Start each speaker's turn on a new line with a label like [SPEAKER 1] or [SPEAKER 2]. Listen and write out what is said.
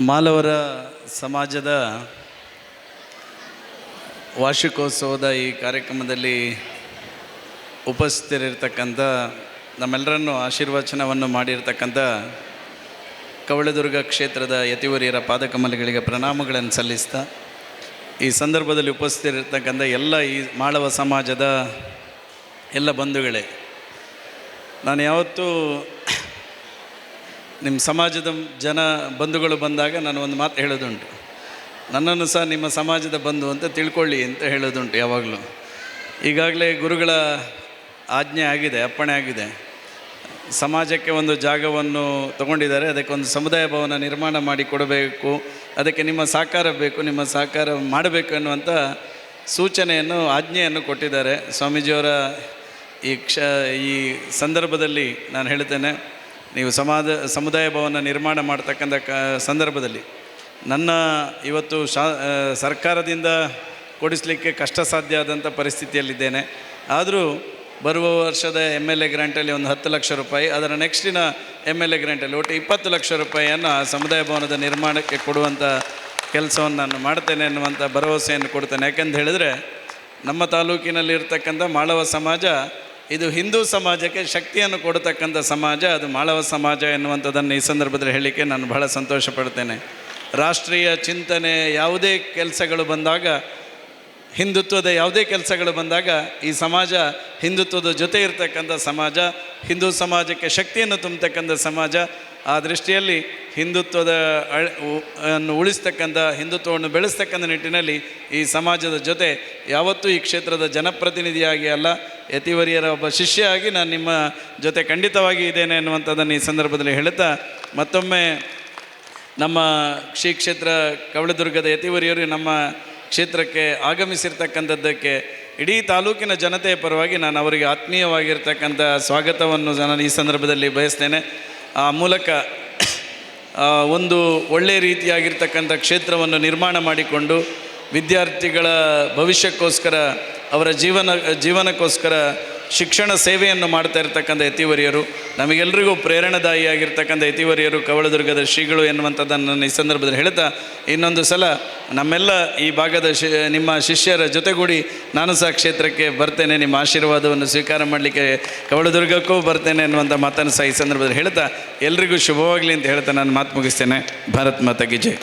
[SPEAKER 1] ಮಾಲವರ ಸಮಾಜದ ವಾರ್ಷಿಕೋತ್ಸವದ ಈ ಕಾರ್ಯಕ್ರಮದಲ್ಲಿ ಉಪಸ್ಥಿತರಿರ್ತಕ್ಕಂಥ ನಮ್ಮೆಲ್ಲರನ್ನು ಆಶೀರ್ವಚನವನ್ನು ಮಾಡಿರ್ತಕ್ಕಂಥ ಕವಳದುರ್ಗ ಕ್ಷೇತ್ರದ ಯತಿವರಿಯರ ಪಾದಕಮಲಗಳಿಗೆ ಪ್ರಣಾಮಗಳನ್ನು ಸಲ್ಲಿಸ್ತಾ ಈ ಸಂದರ್ಭದಲ್ಲಿ ಉಪಸ್ಥಿತರಿರ್ತಕ್ಕಂಥ ಎಲ್ಲ ಈ ಮಾಳವ ಸಮಾಜದ ಎಲ್ಲ ಬಂಧುಗಳೇ, ನಾನು ಯಾವತ್ತೂ ನಿಮ್ಮ ಸಮಾಜದ ಬಂಧುಗಳು ಬಂದಾಗ ನಾನು ಒಂದು ಮಾತು ಹೇಳೋದುಂಟು, ನನ್ನನ್ನು ಸಹ ನಿಮ್ಮ ಸಮಾಜದ ಬಂಧು ಅಂತ ತಿಳ್ಕೊಳ್ಳಿ ಅಂತ ಹೇಳೋದುಂಟು ಯಾವಾಗಲೂ. ಈಗಾಗಲೇ ಗುರುಗಳ ಆಜ್ಞೆ ಆಗಿದೆ, ಅಪ್ಪಣೆ ಆಗಿದೆ, ಸಮಾಜಕ್ಕೆ ಒಂದು ಜಾಗವನ್ನು ತಗೊಂಡಿದ್ದಾರೆ, ಅದಕ್ಕೆ ಒಂದು ಸಮುದಾಯ ಭವನ ನಿರ್ಮಾಣ ಮಾಡಿ ಕೊಡಬೇಕು, ಅದಕ್ಕೆ ನಿಮ್ಮ ಸಹಕಾರ ಬೇಕು, ನಿಮ್ಮ ಸಹಕಾರ ಮಾಡಬೇಕು ಅನ್ನುವಂಥ ಸೂಚನೆಯನ್ನು ಆಜ್ಞೆಯನ್ನು ಕೊಟ್ಟಿದ್ದಾರೆ ಸ್ವಾಮೀಜಿಯವರ. ಈ ಸಂದರ್ಭದಲ್ಲಿ ನಾನು ಹೇಳ್ತೇನೆ, ನೀವು ಸಮುದಾಯ ಭವನ ನಿರ್ಮಾಣ ಮಾಡ್ತಕ್ಕಂಥ ಸಂದರ್ಭದಲ್ಲಿ ನನ್ನ ಇವತ್ತು ಸರ್ಕಾರದಿಂದ ಕೊಡಿಸಲಿಕ್ಕೆ ಕಷ್ಟ ಸಾಧ್ಯ ಆದಂಥ ಪರಿಸ್ಥಿತಿಯಲ್ಲಿದ್ದೇನೆ. ಆದರೂ ಬರುವ ವರ್ಷದ MLA ಗ್ರ್ಯಾಂಟಲ್ಲಿ ಒಂದು 10 ಲಕ್ಷ ರೂಪಾಯಿ, ಅದರ ನೆಕ್ಸ್ಟಿನ MLA ಗ್ರ್ಯಾಂಟಲ್ಲಿ ಒಟ್ಟು 20 ಲಕ್ಷ ರೂಪಾಯಿಯನ್ನು ಸಮುದಾಯ ಭವನದ ನಿರ್ಮಾಣಕ್ಕೆ ಕೊಡುವಂಥ ಕೆಲಸವನ್ನು ನಾನು ಮಾಡ್ತೇನೆ ಅನ್ನುವಂಥ ಭರವಸೆಯನ್ನು ಕೊಡ್ತೇನೆ. ಯಾಕೆಂತ ಹೇಳಿದರೆ, ನಮ್ಮ ತಾಲೂಕಿನಲ್ಲಿರ್ತಕ್ಕಂಥ ಮಾಳವ ಸಮಾಜ ಇದು ಹಿಂದೂ ಸಮಾಜಕ್ಕೆ ಶಕ್ತಿಯನ್ನು ಕೊಡತಕ್ಕಂಥ ಸಮಾಜ, ಅದು ಮಾಳವ ಸಮಾಜ ಎನ್ನುವಂಥದ್ದನ್ನು ಈ ಸಂದರ್ಭದಲ್ಲಿ ಹೇಳಲಿಕ್ಕೆ ನಾನು ಬಹಳ ಸಂತೋಷ ಪಡ್ತೇನೆ. ರಾಷ್ಟ್ರೀಯ ಚಿಂತನೆ ಯಾವುದೇ ಕೆಲಸಗಳು ಬಂದಾಗ, ಹಿಂದುತ್ವದ ಯಾವುದೇ ಕೆಲಸಗಳು ಬಂದಾಗ ಈ ಸಮಾಜ ಹಿಂದುತ್ವದ ಜೊತೆ ಇರತಕ್ಕಂಥ ಸಮಾಜ, ಹಿಂದೂ ಸಮಾಜಕ್ಕೆ ಶಕ್ತಿಯನ್ನು ತುಂಬತಕ್ಕಂಥ ಸಮಾಜ. ಆ ದೃಷ್ಟಿಯಲ್ಲಿ ಹಿಂದುತ್ವದ ಉಳಿಸ್ತಕ್ಕಂಥ, ಹಿಂದುತ್ವವನ್ನು ಬೆಳೆಸ್ತಕ್ಕಂಥ ನಿಟ್ಟಿನಲ್ಲಿ ಈ ಸಮಾಜದ ಜೊತೆ ಯಾವತ್ತೂ ಈ ಕ್ಷೇತ್ರದ ಜನಪ್ರತಿನಿಧಿಯಾಗಿ ಅಲ್ಲ, ಯತಿವರಿಯರ ಒಬ್ಬ ಶಿಷ್ಯ ಆಗಿ ನಾನು ನಿಮ್ಮ ಜೊತೆ ಖಂಡಿತವಾಗಿ ಇದ್ದೇನೆ ಅನ್ನುವಂಥದ್ದನ್ನು ಈ ಸಂದರ್ಭದಲ್ಲಿ ಹೇಳುತ್ತಾ, ಮತ್ತೊಮ್ಮೆ ನಮ್ಮ ಶ್ರೀ ಕ್ಷೇತ್ರ ಕವಳದುರ್ಗದ ಯತಿವರಿಯರು ನಮ್ಮ ಕ್ಷೇತ್ರಕ್ಕೆ ಆಗಮಿಸಿರ್ತಕ್ಕಂಥದ್ದಕ್ಕೆ ಇಡೀ ತಾಲೂಕಿನ ಜನತೆಯ ಪರವಾಗಿ ನಾನು ಅವರಿಗೆ ಆತ್ಮೀಯವಾಗಿರ್ತಕ್ಕಂಥ ಸ್ವಾಗತವನ್ನು ನಾನು ಈ ಸಂದರ್ಭದಲ್ಲಿ ಬಯಸ್ತೇನೆ. ಆ ಮೂಲಕ ಒಂದು ಒಳ್ಳೆಯ ರೀತಿಯಾಗಿರ್ತಕ್ಕಂಥ ಕ್ಷೇತ್ರವನ್ನು ನಿರ್ಮಾಣ ಮಾಡಿಕೊಂಡು ವಿದ್ಯಾರ್ಥಿಗಳ ಭವಿಷ್ಯಕ್ಕೋಸ್ಕರ, ಅವರ ಜೀವನಕ್ಕೋಸ್ಕರ ಶಿಕ್ಷಣ ಸೇವೆಯನ್ನು ಮಾಡ್ತಾ ಇರ್ತಕ್ಕಂಥ ಯತಿವರಿಯರು, ನಮಗೆಲ್ಲರಿಗೂ ಪ್ರೇರಣಾದಾಯಿಯಾಗಿರ್ತಕ್ಕಂಥ ಯತಿವರಿಯರು ಕವಳದುರ್ಗದ ಶ್ರೀಗಳು ಎನ್ನುವಂಥದ್ದನ್ನು ನಾನು ಈ ಸಂದರ್ಭದಲ್ಲಿ ಹೇಳ್ತಾ, ಇನ್ನೊಂದು ಸಲ ನಮ್ಮೆಲ್ಲ ಈ ಭಾಗದ ನಿಮ್ಮ ಶಿಷ್ಯರ ಜೊತೆಗೂಡಿ ನಾನು ಸಹ ಕ್ಷೇತ್ರಕ್ಕೆ ಬರ್ತೇನೆ, ನಿಮ್ಮ ಆಶೀರ್ವಾದವನ್ನು ಸ್ವೀಕಾರ ಮಾಡಲಿಕ್ಕೆ ಕವಳದುರ್ಗಕ್ಕೂ ಬರ್ತೇನೆ ಅನ್ನುವಂಥ ಮಾತನ್ನು ಸಹ ಈ ಸಂದರ್ಭದಲ್ಲಿ ಹೇಳ್ತಾ, ಎಲ್ರಿಗೂ ಶುಭವಾಗಲಿ ಅಂತ ಹೇಳ್ತಾ ನಾನು ಮಾತು ಮುಗಿಸ್ತೇನೆ. ಭಾರತ್ ಮಾತಾ ಕಿ ಜೈ.